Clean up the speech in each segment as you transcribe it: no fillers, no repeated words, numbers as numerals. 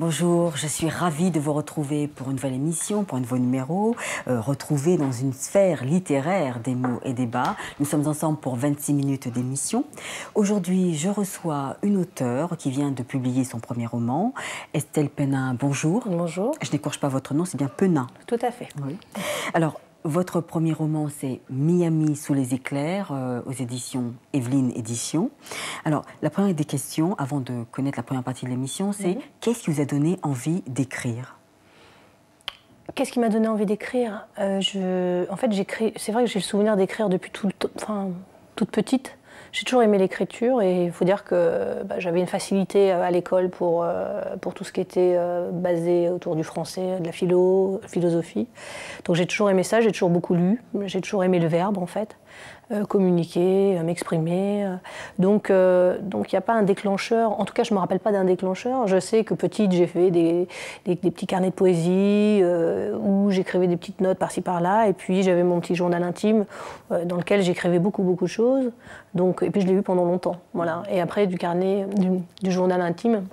Bonjour, je suis ravie de vous retrouver pour une nouvelle émission, pour un nouveau numéro, retrouvé dans une sphère littéraire des mots et des bas. Nous sommes ensemble pour 26 minutes d'émission. Aujourd'hui, je reçois une auteure qui vient de publier son premier roman, Estelle Penin. Bonjour. Bonjour. Je n'écorche pas votre nom, c'est bien Penin. Tout à fait. Oui. Alors, votre premier roman, c'est Miami sous les éclairs, aux éditions Evelyne Éditions. Alors, la première des questions, avant de connaître la première partie de l'émission, c'est qu'est-ce qui vous a donné envie d'écrire? Qu'est-ce qui m'a donné envie d'écrire? En fait, j'écris. C'est vrai que j'ai le souvenir d'écrire depuis toute petite. J'ai toujours aimé l'écriture et il faut dire que j'avais une facilité à l'école pour tout ce qui était basé autour du français, de la philosophie. Donc j'ai toujours aimé ça, j'ai toujours beaucoup lu, j'ai toujours aimé le verbe en fait, communiquer, m'exprimer. Donc il n'y a pas un déclencheur, en tout cas je ne me rappelle pas d'un déclencheur. Je sais que petite j'ai fait des petits carnets de poésie où j'écrivais des petites notes par-ci par-là et puis j'avais mon petit journal intime dans lequel j'écrivais beaucoup de choses. Et puis je l'ai eu pendant longtemps, voilà. Et après du carnet, du journal intime,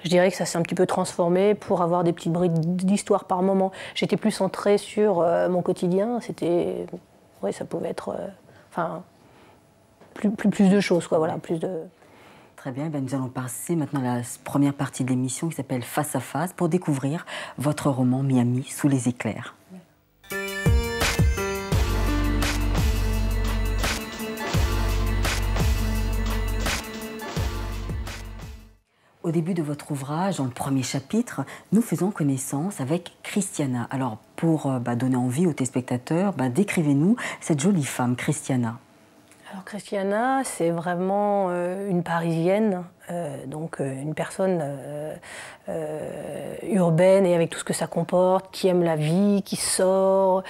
je dirais que ça s'est un petit peu transformé pour avoir des petites brides d'histoire par moment. J'étais plus centrée sur mon quotidien, oui, ça pouvait être, plus de choses, quoi, voilà, plus de... Très bien, nous allons passer maintenant à la première partie de l'émission qui s'appelle Face à face pour découvrir votre roman Miami sous les éclairs. Au début de votre ouvrage, dans le premier chapitre, nous faisons connaissance avec Christiana. Alors, pour donner envie aux téléspectateurs, décrivez-nous cette jolie femme, Christiana. Alors, Christiana, c'est vraiment une Parisienne, donc une personne urbaine et avec tout ce que ça comporte, qui aime la vie, qui sort,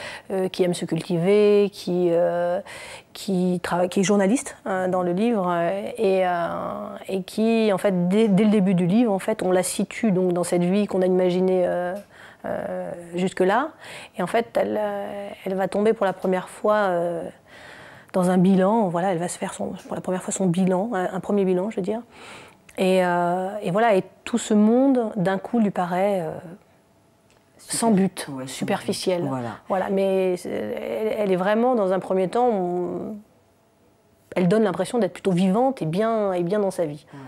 qui aime se cultiver, qui est journaliste dans le livre et qui, en fait, dès le début du livre, en fait, on la situe donc dans cette vie qu'on a imaginée jusque-là. Et en fait, elle va tomber pour la première fois dans un bilan. Voilà, elle va se faire pour la première fois son bilan, un premier bilan, je veux dire. Et voilà, et tout ce monde, d'un coup, lui paraît sans but, ouais, superficiel. Voilà. Mais elle est vraiment, dans un premier temps, elle donne l'impression d'être plutôt vivante et bien dans sa vie. Ouais.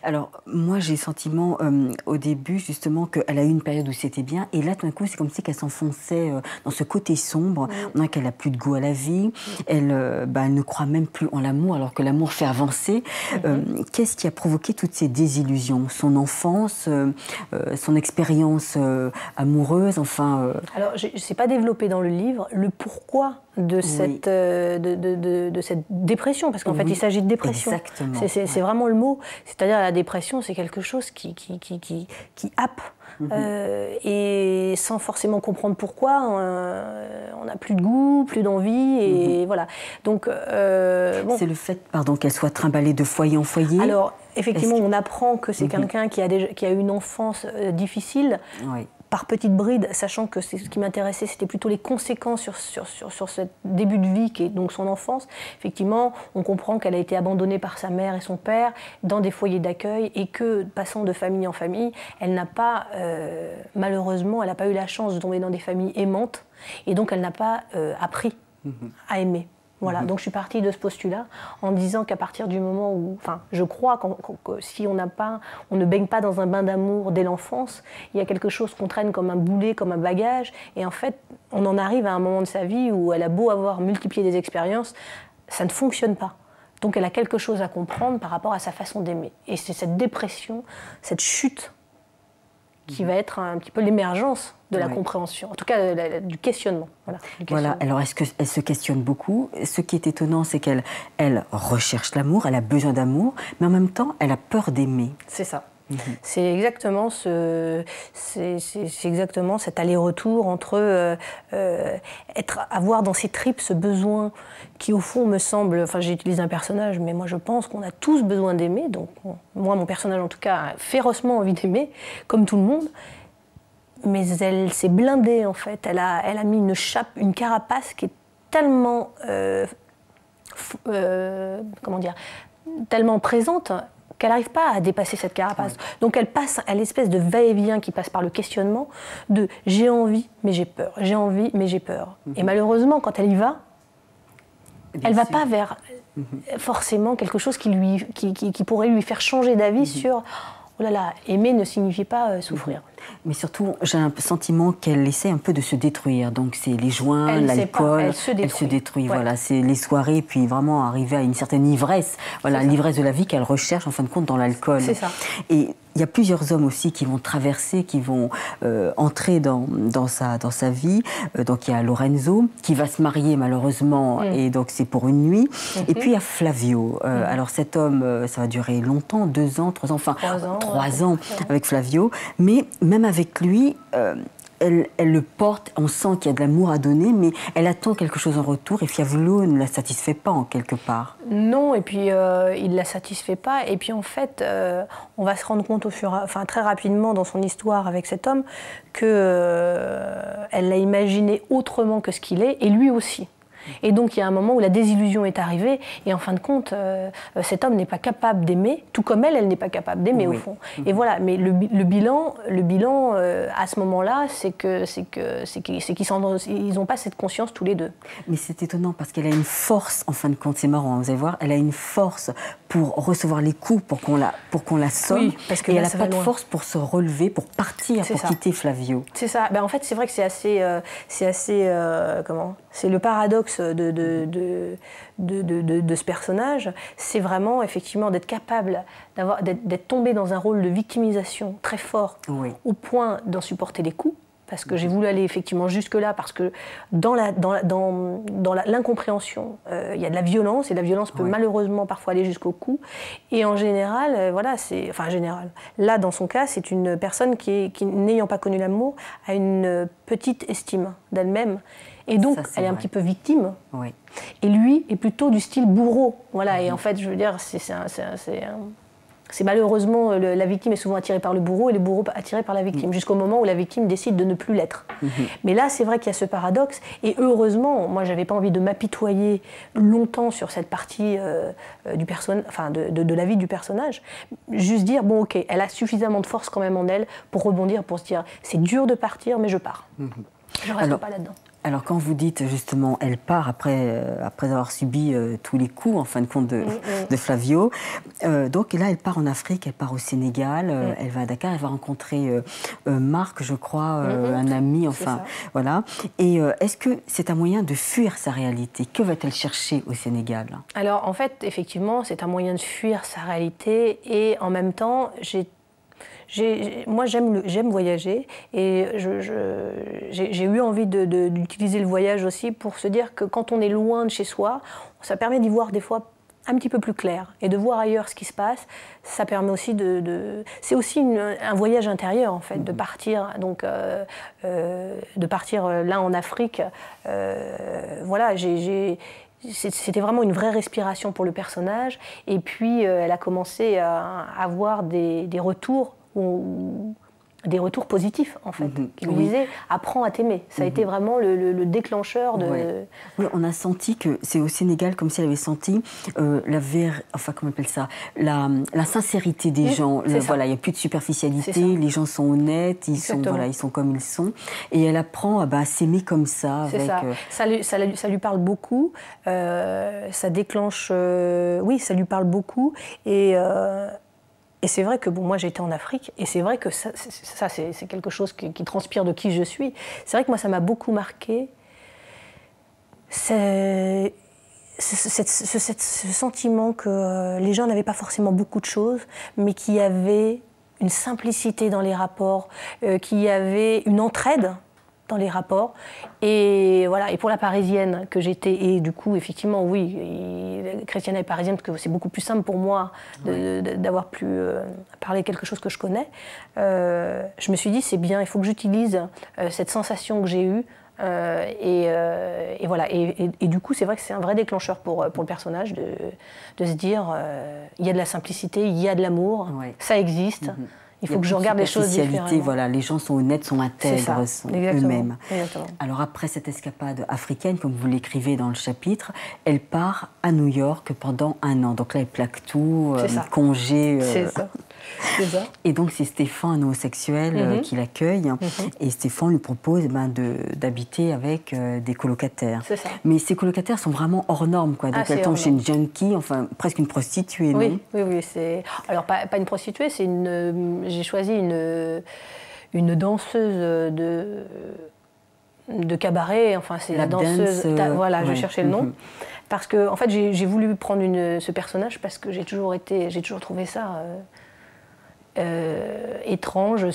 Alors, moi, j'ai le sentiment, au début, justement, qu'elle a eu une période où c'était bien, et là, tout d'un coup, c'est comme si qu'elle s'enfonçait dans ce côté sombre. On a qu'elle n'a plus de goût à la vie, elle ne croit même plus en l'amour, alors que l'amour fait avancer. Qu'est-ce qui a provoqué toutes ces désillusions? Son enfance, son expérience amoureuse, enfin... Alors, je ne sais pas développer dans le livre le pourquoi de cette dépression, parce qu'en fait, il s'agit de dépression. Exactement. C'est vraiment le mot. C'est-à-dire, la dépression, c'est quelque chose qui happe. Et sans forcément comprendre pourquoi, on n'a plus de goût, plus d'envie, et voilà. Donc, c'est le fait, qu'elle soit trimballée de foyer en foyer. Alors, effectivement, on apprend que c'est quelqu'un qui a eu une enfance difficile. Oui. Par petites brides, sachant que ce qui m'intéressait, c'était plutôt les conséquences sur ce début de vie qui est donc son enfance. Effectivement, on comprend qu'elle a été abandonnée par sa mère et son père dans des foyers d'accueil et que, passant de famille en famille, elle n'a pas, malheureusement, elle n'a pas eu la chance de tomber dans des familles aimantes et donc elle n'a pas appris à aimer. Voilà, donc je suis partie de ce postulat en disant qu'à partir du moment où, je crois que si on ne baigne pas dans un bain d'amour dès l'enfance, il y a quelque chose qu'on traîne comme un boulet, comme un bagage, et en fait, on en arrive à un moment de sa vie où elle a beau avoir multiplié des expériences, ça ne fonctionne pas. Donc elle a quelque chose à comprendre par rapport à sa façon d'aimer. Et c'est cette dépression, cette chute qui va être un petit peu l'émergence de la compréhension, en tout cas du questionnement. Voilà, alors est-ce qu'elle se questionne beaucoup? Ce qui est étonnant, c'est qu'elle recherche l'amour, elle a besoin d'amour, mais en même temps, elle a peur d'aimer. C'est ça. C'est exactement cet aller-retour entre avoir dans ses tripes ce besoin qui, au fond, me semble... j'ai utilisé un personnage, mais moi, je pense qu'on a tous besoin d'aimer. Donc, moi, mon personnage, en tout cas, a férocement envie d'aimer, comme tout le monde. Mais elle s'est blindée, en fait. Elle a mis une chape, une carapace qui est tellement... tellement présente qu'elle n'arrive pas à dépasser cette carapace. Donc elle passe à l'espèce de va-et-vient qui passe par le questionnement de j'ai envie mais j'ai peur, j'ai envie mais j'ai peur. Et malheureusement quand elle y va, elle ne va pas vers forcément quelque chose qui pourrait lui faire changer d'avis sur oh là là, aimer ne signifie pas souffrir. Mais surtout, j'ai un sentiment qu'elle essaie un peu de se détruire. Donc, c'est les joints, l'alcool. Elle se détruit. Voilà, c'est les soirées, puis vraiment arriver à une certaine ivresse. Voilà, l'ivresse de la vie qu'elle recherche, en fin de compte, dans l'alcool. C'est ça. Et il y a plusieurs hommes aussi qui vont traverser, qui vont entrer dans sa vie. Donc, il y a Lorenzo, qui va se marier, malheureusement, et donc c'est pour une nuit. Et puis, il y a Flavio. Alors, cet homme, ça va durer longtemps, 2 ans, 3 ans, enfin, 3 ans avec Flavio. Mais même avec lui, elle le porte, on sent qu'il y a de l'amour à donner, mais elle attend quelque chose en retour et Flavio ne la satisfait pas en quelque part. Non, et puis il ne la satisfait pas. Et puis en fait, on va se rendre compte très rapidement dans son histoire avec cet homme qu'elle l'a imaginé autrement que ce qu'il est, et lui aussi. Et donc il y a un moment où la désillusion est arrivée et en fin de compte cet homme n'est pas capable d'aimer, tout comme elle n'est pas capable d'aimer au fond. Et voilà, mais le bilan à ce moment-là, c'est qu'ils n'ont pas cette conscience tous les deux. Mais c'est étonnant parce qu'elle a une force, en fin de compte, c'est marrant, vous allez voir, elle a une force pour recevoir les coups, pour qu'on la somme, oui, parce que et elle n'a pas de force pour se relever, pour partir, pour quitter Flavio. C'est ça. Ben, en fait, c'est vrai que c'est le paradoxe de ce personnage, c'est vraiment effectivement d'être capable d'être tombé dans un rôle de victimisation très fort, au point d'en supporter les coups. Parce que j'ai voulu aller effectivement jusque-là, parce que dans l'incompréhension, il y a de la violence, et la violence peut malheureusement parfois aller jusqu'au coup. Et en général, là dans son cas, c'est une personne qui n'ayant pas connu l'amour, a une petite estime d'elle-même. Et donc, elle est un petit peu victime. Oui. Et lui est plutôt du style bourreau. Voilà. Et en fait, je veux dire, c'est malheureusement, la victime est souvent attirée par le bourreau et le bourreau attiré par la victime, jusqu'au moment où la victime décide de ne plus l'être. Mais là, c'est vrai qu'il y a ce paradoxe. Et heureusement, moi, je n'avais pas envie de m'apitoyer longtemps sur cette partie de la vie du personnage. Juste dire, bon, ok, elle a suffisamment de force quand même en elle pour rebondir, pour se dire, c'est dur de partir, mais je pars. Je ne reste pas là-dedans. Alors quand vous dites justement, elle part après avoir subi tous les coups, en fin de compte, de Flavio, donc là elle part en Afrique, elle part au Sénégal, elle va à Dakar, elle va rencontrer Marc, je crois, un ami, enfin voilà. Et est-ce que c'est un moyen de fuir sa réalité? Que va-t-elle chercher au Sénégal? Alors en fait, effectivement, c'est un moyen de fuir sa réalité et en même temps, moi, j'aime voyager et j'ai eu envie d'utiliser le voyage aussi pour se dire que quand on est loin de chez soi, ça permet d'y voir des fois un petit peu plus clair et de voir ailleurs ce qui se passe. Ça permet aussi c'est aussi un voyage intérieur en fait, de partir là en Afrique. Voilà, c'était vraiment une vraie respiration pour le personnage. Et puis, elle a commencé à avoir des retours positifs, en fait, qui lui disaient « apprends à t'aimer ». Ça a été vraiment le déclencheur de... Oui, on a senti que c'est au Sénégal comme si elle avait senti comment on appelle ça, la sincérité des gens. Voilà, il n'y a plus de superficialité, les gens sont honnêtes, ils sont comme ils sont. Et elle apprend à s'aimer comme ça. C'est ça. Ça lui parle beaucoup, ça déclenche... ça lui parle beaucoup. Et c'est vrai que moi j'ai été en Afrique et c'est vrai que ça c'est quelque chose qui transpire de qui je suis. C'est vrai que moi ça m'a beaucoup marqué ce sentiment que les gens n'avaient pas forcément beaucoup de choses, mais qu'il y avait une simplicité dans les rapports, qu'il y avait une entraide dans les rapports. Et voilà. Et pour la Parisienne que j'étais, et du coup, effectivement, chrétienne et parisienne, parce que c'est beaucoup plus simple pour moi d'avoir pu parler quelque chose que je connais. Je me suis dit, c'est bien, il faut que j'utilise cette sensation que j'ai eue. Et voilà. Et du coup, c'est vrai que c'est un vrai déclencheur pour le personnage de se dire, il y a de la simplicité, il y a de l'amour, ça existe. Il faut que je regarde les choses différemment. Voilà, les gens sont honnêtes, sont intègres, sont eux-mêmes. Alors après cette escapade africaine, comme vous l'écrivez dans le chapitre, elle part à New York pendant 1 an. Donc là, elle plaque tout, congé. C'est ça. Et donc c'est Stéphane, un homosexuel, qui l'accueille. Et Stéphane lui propose d'habiter avec des colocataires. C'est ça. Mais ces colocataires sont vraiment hors normes, quoi. Donc elle tombe chez une junkie, enfin presque une prostituée, non? Oui. Alors pas une prostituée, c'est j'ai choisi une danseuse de cabaret. Enfin c'est la danseuse. Voilà, je cherchais le nom. Parce que en fait j'ai voulu prendre ce personnage parce que j'ai toujours trouvé ça étrange,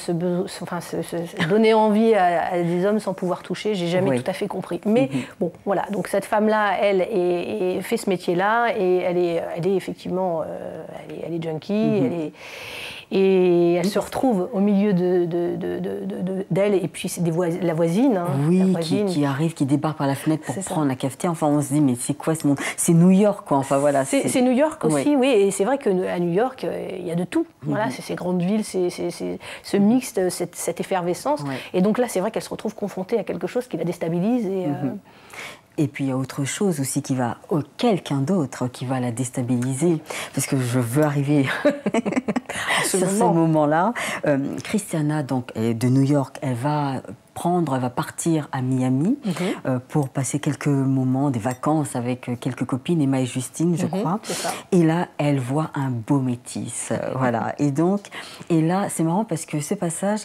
donner envie à des hommes sans pouvoir toucher, j'ai jamais tout à fait compris. Mais bon, voilà, donc cette femme-là, elle fait ce métier-là et elle est effectivement, elle est junkie, et elle se retrouve au milieu d'elle, et puis c'est la voisine. Oui, la voisine. Qui arrive, qui débarque par la fenêtre pour prendre la cafetière. Enfin, on se dit, mais c'est quoi ce monde? C'est New York, quoi. Enfin, voilà. C'est New York aussi, oui. Et c'est vrai qu'à New York, il y a de tout. Voilà, c'est ces grandes villes, c'est ce mixte, cette effervescence. Et donc là, c'est vrai qu'elle se retrouve confrontée à quelque chose qui la déstabilise. Et puis il y a autre chose aussi quelqu'un d'autre qui va la déstabiliser, parce que je veux arriver sur ce moment-là. Christiana, donc, de New York, elle va partir à Miami pour passer quelques moments, des vacances avec quelques copines, Emma et Justine, je crois. Et là, elle voit un beau métis. Voilà. Et là, c'est marrant parce que ce passage...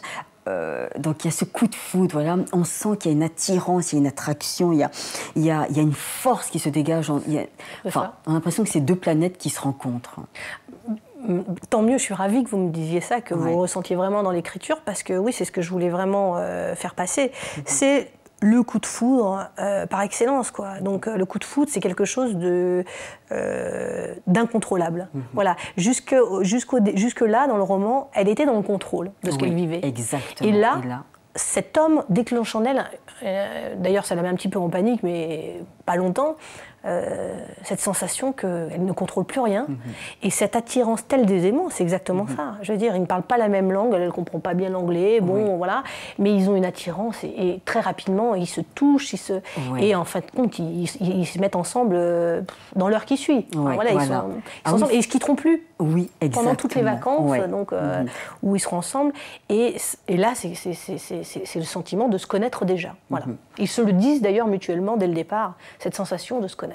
donc il y a ce coup de foudre, voilà. On sent qu'il y a une attirance, il y a une attraction, il y a une force qui se dégage. On a l'impression que c'est 2 planètes qui se rencontrent. Tant mieux, je suis ravie que vous me disiez ça, que vous ressentiez vraiment dans l'écriture, parce que oui, c'est ce que je voulais vraiment faire passer. C'est le coup de foudre par excellence, quoi. Donc le coup de foudre, c'est quelque chose d'incontrôlable. Voilà. Jusque-là, dans le roman, elle était dans le contrôle de ce qu'elle vivait. Exactement. Et là, cet homme déclenche en elle, d'ailleurs ça la met un petit peu en panique, mais pas longtemps, cette sensation qu'elle ne contrôle plus rien. Et cette attirance telle des aimants, c'est exactement ça. Je veux dire, ils ne parlent pas la même langue, elle ne comprend pas bien l'anglais, voilà, mais ils ont une attirance et très rapidement, ils se touchent, et en fin de compte, ils se mettent ensemble dans l'heure qui suit. Enfin, voilà, ils sont ensemble et ils ne se quitteront plus. Oui, exactement. Pendant toutes les vacances, donc, où ils seront ensemble. Et là, c'est le sentiment de se connaître déjà. Voilà. Ils se le disent d'ailleurs mutuellement dès le départ, cette sensation de se connaître.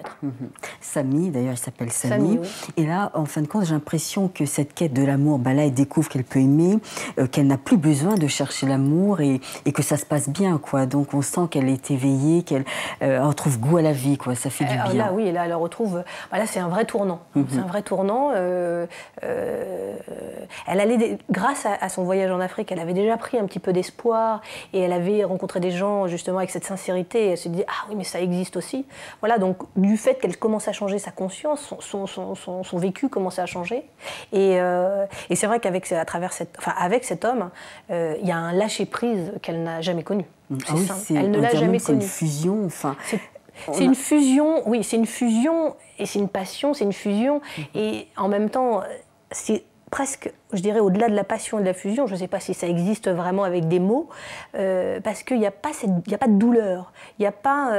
Samy, d'ailleurs, il s'appelle Samy. Et là, en fin de compte, j'ai l'impression que cette quête de l'amour, là, elle découvre qu'elle peut aimer, qu'elle n'a plus besoin de chercher l'amour et que ça se passe bien, quoi. Donc, on sent qu'elle est éveillée, qu'elle retrouve goût à la vie, quoi. Ça fait du bien. Là, oui, là, elle retrouve... Là, c'est un vrai tournant. C'est un vrai tournant. Elle allait, grâce à son voyage en Afrique, elle avait déjà pris un petit peu d'espoir et elle avait rencontré des gens, justement, avec cette sincérité. Et elle se disait, ah oui, mais ça existe aussi. Voilà, donc, du fait qu'elle commence à changer sa conscience, son vécu commence à changer. Et c'est vrai qu'avec cet homme, il y a un lâcher-prise qu'elle n'a jamais connu. Elle ne l'a jamais connu. C'est une fusion, enfin... C'est une fusion, oui, c'est une fusion, et c'est une passion, c'est une fusion, et en même temps, c'est presque, je dirais, au-delà de la passion et de la fusion, je ne sais pas si ça existe vraiment avec des mots, parce qu'il n'y a pas de douleur, il n'y a pas...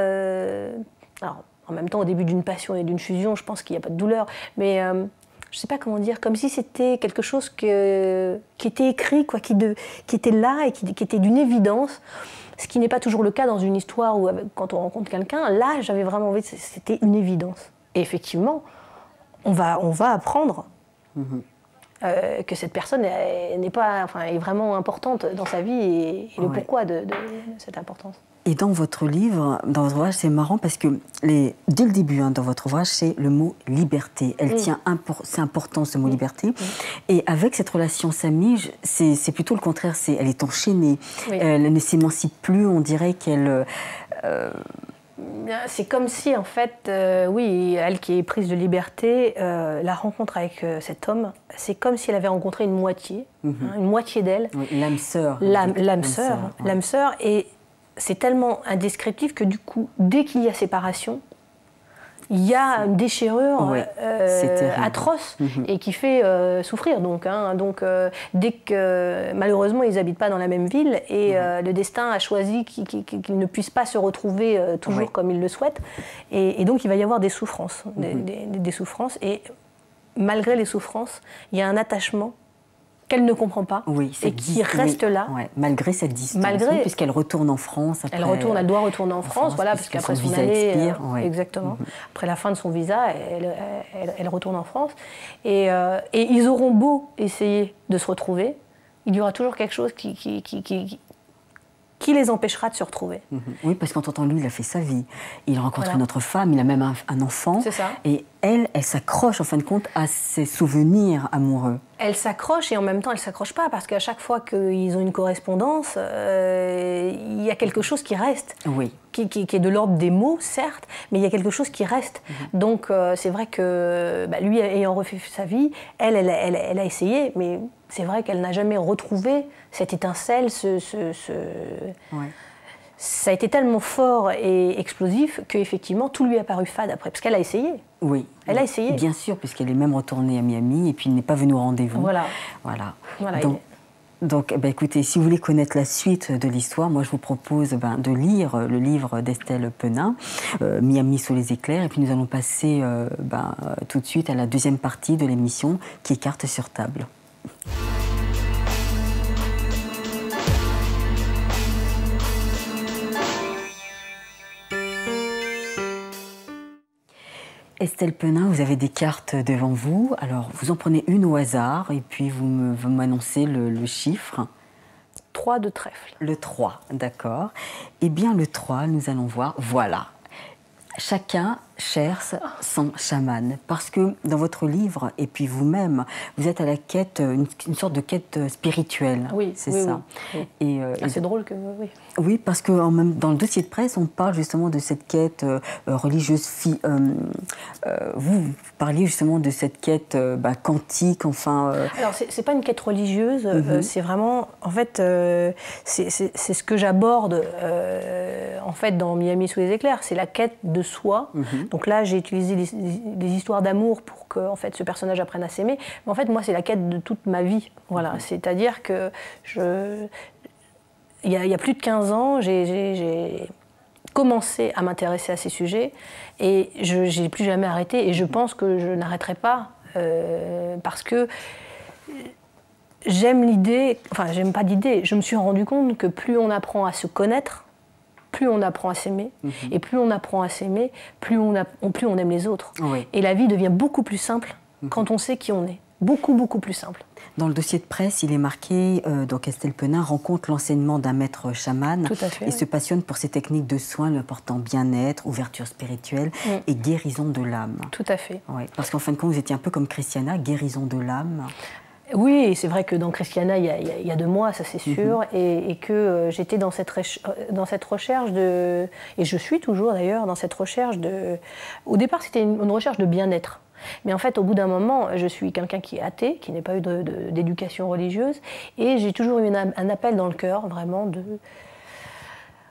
alors, en même temps, au début d'une passion et d'une fusion, je pense qu'il n'y a pas de douleur, mais je ne sais pas comment dire, comme si c'était quelque chose qui était écrit, quoi, qui était là et qui était d'une évidence. Ce qui n'est pas toujours le cas dans une histoire où, quand on rencontre quelqu'un, là, j'avais vraiment envie, c'était une évidence. Et effectivement, on va apprendre que cette personne est vraiment importante dans sa vie et le pourquoi de cette importance. Et dans votre livre, dans votre ouvrage, c'est marrant parce que dès le début, dans votre ouvrage, c'est le mot liberté. C'est important ce mot liberté. Et avec cette relation Samy, c'est plutôt le contraire. Elle est enchaînée. Elle ne s'émancipe plus. On dirait qu'elle... C'est comme si, en fait, elle qui est prise de liberté, la rencontre avec cet homme, c'est comme si elle avait rencontré une moitié d'elle. L'âme sœur. L'âme sœur. Et c'est tellement indescriptif que du coup, dès qu'il y a séparation, il y a une déchirure atroce Mhm. et qui fait souffrir. Donc, dès que malheureusement ils n'habitent pas dans la même ville et le destin a choisi qu'ils ne puissent pas se retrouver toujours comme ils le souhaitent, et donc il va y avoir des souffrances, des souffrances. Et malgré les souffrances, il y a un attachement qu'elle ne comprend pas et qui reste là. Ouais, malgré cette distance, puisqu'elle retourne en France. Après, elle doit retourner en France, voilà, parce qu'après son année, exactement, après la fin de son visa, elle retourne en France. Et ils auront beau essayer de se retrouver, il y aura toujours quelque chose qui les empêchera de se retrouver. Oui, parce qu'entendant lui, il a fait sa vie. Il a rencontré une autre femme, il a même un enfant. C'est ça. Et elle s'accroche en fin de compte à ses souvenirs amoureux. Elle s'accroche et en même temps elle ne s'accroche pas, parce qu'à chaque fois qu'ils ont une correspondance, il y a quelque chose qui reste. Oui. Qui est de l'ordre des mots, certes, mais il y a quelque chose qui reste. Donc c'est vrai que lui ayant refait sa vie, elle a essayé, mais c'est vrai qu'elle n'a jamais retrouvé cette étincelle, ça a été tellement fort et explosif qu'effectivement tout lui a paru fade après, parce qu'elle a essayé. Oui. Elle a essayé. Bien sûr, puisqu'elle est même retournée à Miami et puis il n'est pas venu au rendez-vous. Voilà. Donc écoutez, si vous voulez connaître la suite de l'histoire, moi je vous propose de lire le livre d'Estelle Penin, Miami sous les éclairs, et puis nous allons passer tout de suite à la deuxième partie de l'émission qui est Cartes sur table. Estelle Penin, vous avez des cartes devant vous. Alors, vous en prenez une au hasard et puis vous m'annoncez le chiffre. 3 de trèfle. Le 3, d'accord. Eh bien, le 3, nous allons voir, voilà. Chacun cherche son chaman. Parce que dans votre livre, et puis vous-même, vous êtes à la quête, une sorte de quête spirituelle. Oui, c'est ça. Oui. Et, c'est drôle que... Oui. Oui, parce que même dans le dossier de presse, on parle justement de cette quête religieuse. Vous parliez justement de cette quête quantique, enfin... Alors, c'est pas une quête religieuse, c'est vraiment... En fait, c'est ce que j'aborde en fait, dans Miami sous les éclairs, c'est la quête de soi. Donc là, j'ai utilisé des histoires d'amour pour que en fait, ce personnage apprenne à s'aimer. Mais en fait, moi, c'est la quête de toute ma vie. Voilà. C'est-à-dire que il y a plus de 15 ans, j'ai commencé à m'intéresser à ces sujets et je n'ai plus jamais arrêté, et je pense que je n'arrêterai pas parce que j'aime l'idée, enfin j'aime pas l'idée, je me suis rendu compte que plus on apprend à se connaître, plus on apprend à s'aimer, et plus on apprend à s'aimer, plus on aime les autres. Oui. Et la vie devient beaucoup plus simple quand on sait qui on est. Beaucoup, beaucoup plus simple. Dans le dossier de presse, il est marqué, donc Estelle Penin rencontre l'enseignement d'un maître chaman et se passionne pour ces techniques de soins lui apportant bien-être, ouverture spirituelle et guérison de l'âme. Tout à fait. Ouais, parce qu'en fin de compte, vous étiez un peu comme Christiana, guérison de l'âme. Oui, c'est vrai que dans Christiana, il y a 2 mois, ça c'est sûr, et que j'étais dans cette recherche de... Et je suis toujours d'ailleurs dans cette recherche de... Au départ, c'était une recherche de bien-être. Mais en fait, au bout d'un moment, je suis quelqu'un qui est athée, qui n'a pas eu d'éducation religieuse, et j'ai toujours eu un appel dans le cœur, vraiment,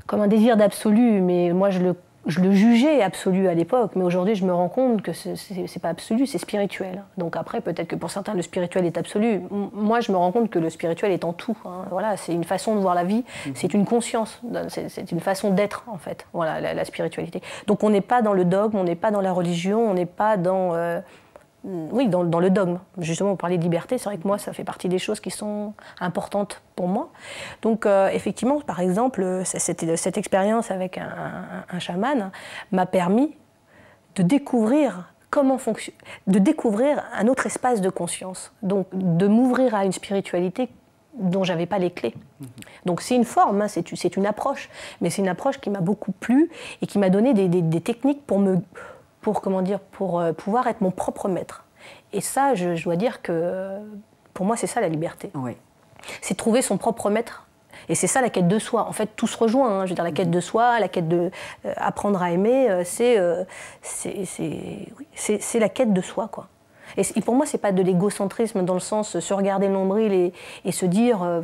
comme un désir d'absolu, mais moi je le jugeais absolu à l'époque, mais aujourd'hui je me rends compte que c'est pas absolu, c'est spirituel. Donc après, peut-être que pour certains le spirituel est absolu. Moi je me rends compte que le spirituel est en tout. Voilà, c'est une façon de voir la vie, c'est une conscience, c'est une façon d'être en fait. Voilà, la spiritualité. Donc on n'est pas dans le dogme, on n'est pas dans la religion, on n'est pas dans dans le dogme. Justement, vous parlez de liberté, c'est vrai que moi, ça fait partie des choses qui sont importantes pour moi. Donc, effectivement, par exemple, cette expérience avec un chaman m'a permis de découvrir de découvrir un autre espace de conscience. Donc, de m'ouvrir à une spiritualité dont j'avais pas les clés. Donc c'est une forme, c'est une approche, mais c'est une approche qui m'a beaucoup plu et qui m'a donné des techniques pour pouvoir être mon propre maître. Et ça, je dois dire que pour moi, c'est ça la liberté. Oui. C'est trouver son propre maître. Et c'est ça la quête de soi. En fait, tout se rejoint. Je veux dire, la quête de soi, la quête de apprendre à aimer, c'est la quête de soi, quoi. Et pour moi, c'est pas de l'égocentrisme dans le sens se regarder le nombril et se dire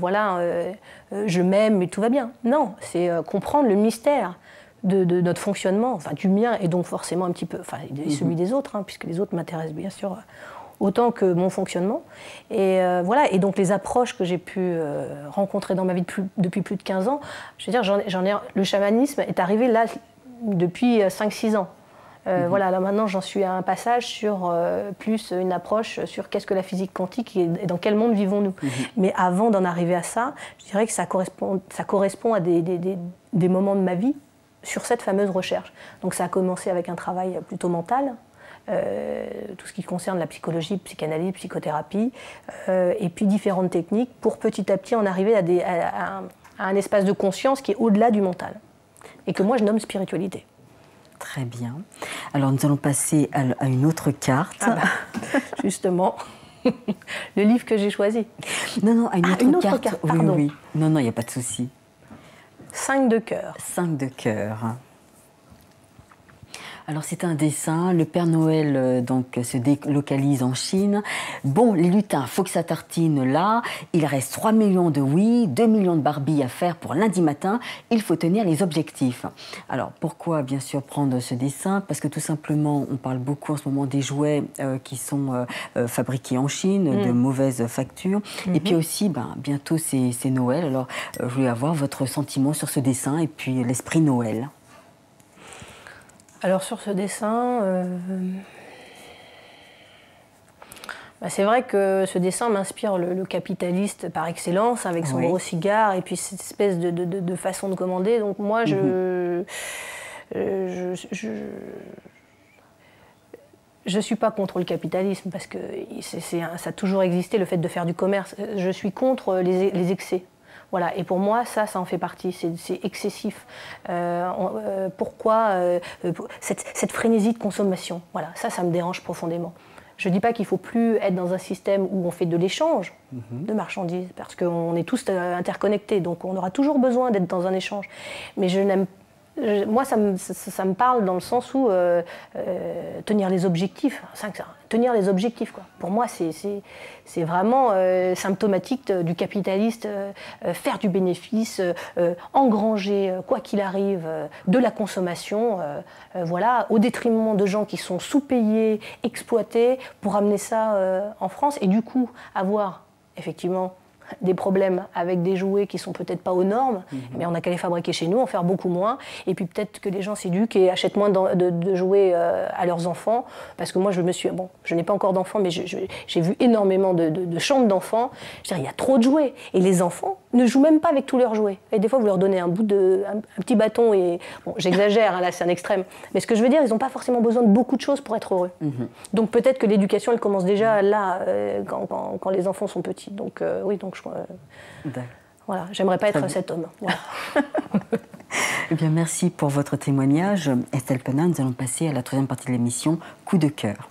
je m'aime et tout va bien. Non, c'est comprendre le mystère de notre fonctionnement, enfin du mien, et donc forcément un petit peu, enfin et celui des autres, hein, puisque les autres m'intéressent bien sûr autant que mon fonctionnement. Et voilà, et donc les approches que j'ai pu rencontrer dans ma vie depuis plus de 15 ans, je veux dire, le chamanisme est arrivé là depuis 5-6 ans. Voilà, là maintenant j'en suis à un passage sur plus une approche sur qu'est-ce que la physique quantique et dans quel monde vivons-nous. Mais avant d'en arriver à ça, je dirais que ça correspond à des moments de ma vie sur cette fameuse recherche. Donc ça a commencé avec un travail plutôt mental, tout ce qui concerne la psychologie, psychanalyse, psychothérapie, et puis différentes techniques pour petit à petit en arriver à un espace de conscience qui est au-delà du mental et que moi je nomme spiritualité. Très bien. Alors nous allons passer à une autre carte. Ah bah, justement, le livre que j'ai choisi. Non, à une autre carte. Pardon. Oui. Non, il n'y a pas de souci. 5 de cœur. 5 de cœur. Alors c'est un dessin, le Père Noël donc se délocalise en Chine. Bon, les lutins, faut que ça tartine là. Il reste 3 millions de oui, 2 millions de Barbie à faire pour lundi matin. Il faut tenir les objectifs. Alors pourquoi bien sûr prendre ce dessin? Parce que tout simplement, on parle beaucoup en ce moment des jouets qui sont fabriqués en Chine, de mauvaise facture. Et puis aussi, bientôt c'est Noël. Alors je voulais avoir votre sentiment sur ce dessin et puis l'esprit Noël. Alors sur ce dessin, c'est vrai que ce dessin m'inspire le capitaliste par excellence, avec son gros cigare et puis cette espèce de façon de commander. Donc moi, je suis pas contre le capitalisme parce que ça a toujours existé, le fait de faire du commerce. Je suis contre les excès. Voilà, et pour moi, ça en fait partie, c'est excessif. Pourquoi cette frénésie de consommation? Voilà, ça me dérange profondément. Je ne dis pas qu'il ne faut plus être dans un système où on fait de l'échange de marchandises, parce qu'on est tous interconnectés, donc on aura toujours besoin d'être dans un échange. Mais je n'aime moi, ça me parle dans le sens où tenir les objectifs, tenir les objectifs, quoi. Pour moi, c'est vraiment symptomatique du capitaliste, faire du bénéfice, engranger, quoi qu'il arrive, de la consommation, voilà, au détriment de gens qui sont sous-payés, exploités, pour amener ça en France, et du coup, avoir, effectivement, des problèmes avec des jouets qui sont peut-être pas aux normes, mais on n'a qu'à les fabriquer chez nous, en faire beaucoup moins, et puis peut-être que les gens s'éduquent et achètent moins de jouets à leurs enfants, parce que moi je n'ai pas encore d'enfants, mais j'ai vu énormément de chambres d'enfants. Je veux dire, il y a trop de jouets, et les enfants ne jouent même pas avec tous leurs jouets. Et des fois vous leur donnez un petit bâton, et bon, j'exagère, hein, là c'est un extrême, mais ce que je veux dire, ils n'ont pas forcément besoin de beaucoup de choses pour être heureux. Donc peut-être que l'éducation elle commence déjà là, quand les enfants sont petits. Donc oui, donc voilà, j'aimerais pas être cet homme. Voilà. Eh bien, merci pour votre témoignage. Estelle Penin, nous allons passer à la troisième partie de l'émission, Coup de cœur.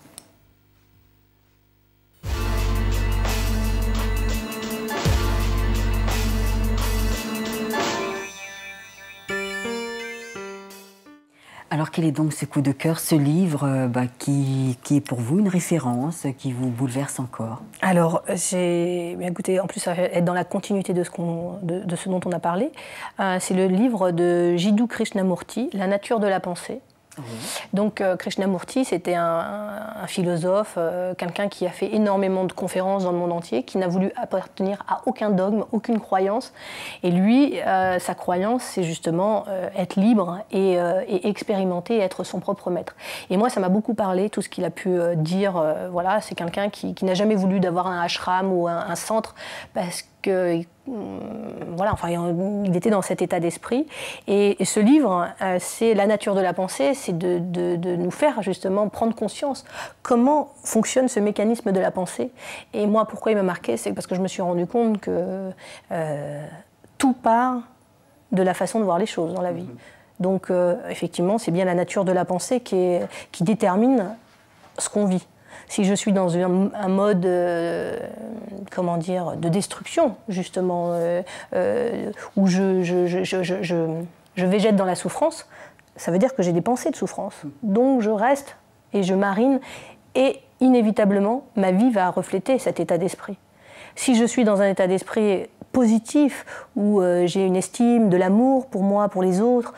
Alors, quel est donc ce coup de cœur, ce livre qui est pour vous une référence, qui vous bouleverse encore? Alors, bien écoutez, en plus, ça va être dans la continuité de ce dont on a parlé. C'est le livre de Jiddu Krishnamurti, La nature de la pensée. Donc Krishnamurti, c'était un philosophe, quelqu'un qui a fait énormément de conférences dans le monde entier, qui n'a voulu appartenir à aucun dogme, aucune croyance. Et lui, sa croyance, c'est justement être libre et expérimenter, être son propre maître. Et moi, ça m'a beaucoup parlé, tout ce qu'il a pu dire. Voilà, c'est quelqu'un qui n'a jamais voulu d'avoir un ashram ou un centre, parce que voilà, enfin, il était dans cet état d'esprit. Et ce livre, c'est La nature de la pensée, c'est de nous faire justement prendre conscience comment fonctionne ce mécanisme de la pensée. Et moi, pourquoi il m'a marqué, c'est parce que je me suis rendu compte que tout part de la façon de voir les choses dans la vie. Donc, effectivement, c'est bien la nature de la pensée qui détermine ce qu'on vit. Si je suis dans un mode, comment dire, de destruction, justement, où je végète dans la souffrance, ça veut dire que j'ai des pensées de souffrance. Donc je reste et je marine, et inévitablement, ma vie va refléter cet état d'esprit. Si je suis dans un état d'esprit positif, où j'ai une estime, de l'amour pour moi, pour les autres,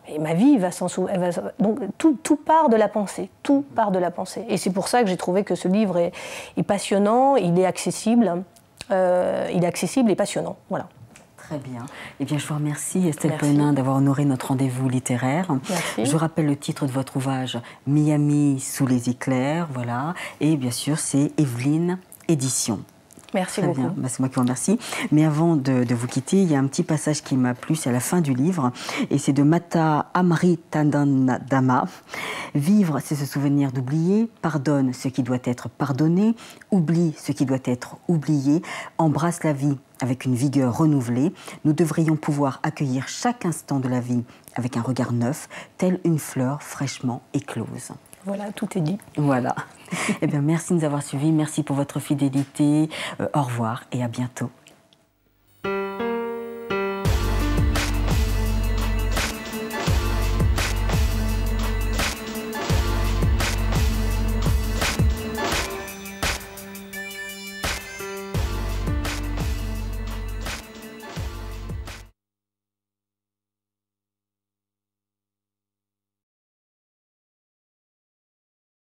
Et ma vie va s'en souvenir. Donc tout part de la pensée. Tout part de la pensée. Et c'est pour ça que j'ai trouvé que ce livre est passionnant, il est accessible. Et passionnant. Voilà. Très bien. Eh bien, je vous remercie, Estelle Peunin, d'avoir honoré notre rendez-vous littéraire. Merci. Je rappelle le titre de votre ouvrage, Miami sous les éclairs, voilà. Et bien sûr, c'est Evelyne Éditions. Merci Très beaucoup. bien, c'est moi qui vous remercie. Mais avant de vous quitter, il y a un petit passage qui m'a plu, c'est à la fin du livre, et c'est de Mata Amritandama. Vivre, c'est se souvenir d'oublier, pardonne ce qui doit être pardonné, oublie ce qui doit être oublié, embrasse la vie avec une vigueur renouvelée. Nous devrions pouvoir accueillir chaque instant de la vie avec un regard neuf, telle une fleur fraîchement éclose. Voilà, tout est dit. Voilà. Eh bien, merci de nous avoir suivis, merci pour votre fidélité. Au revoir et à bientôt.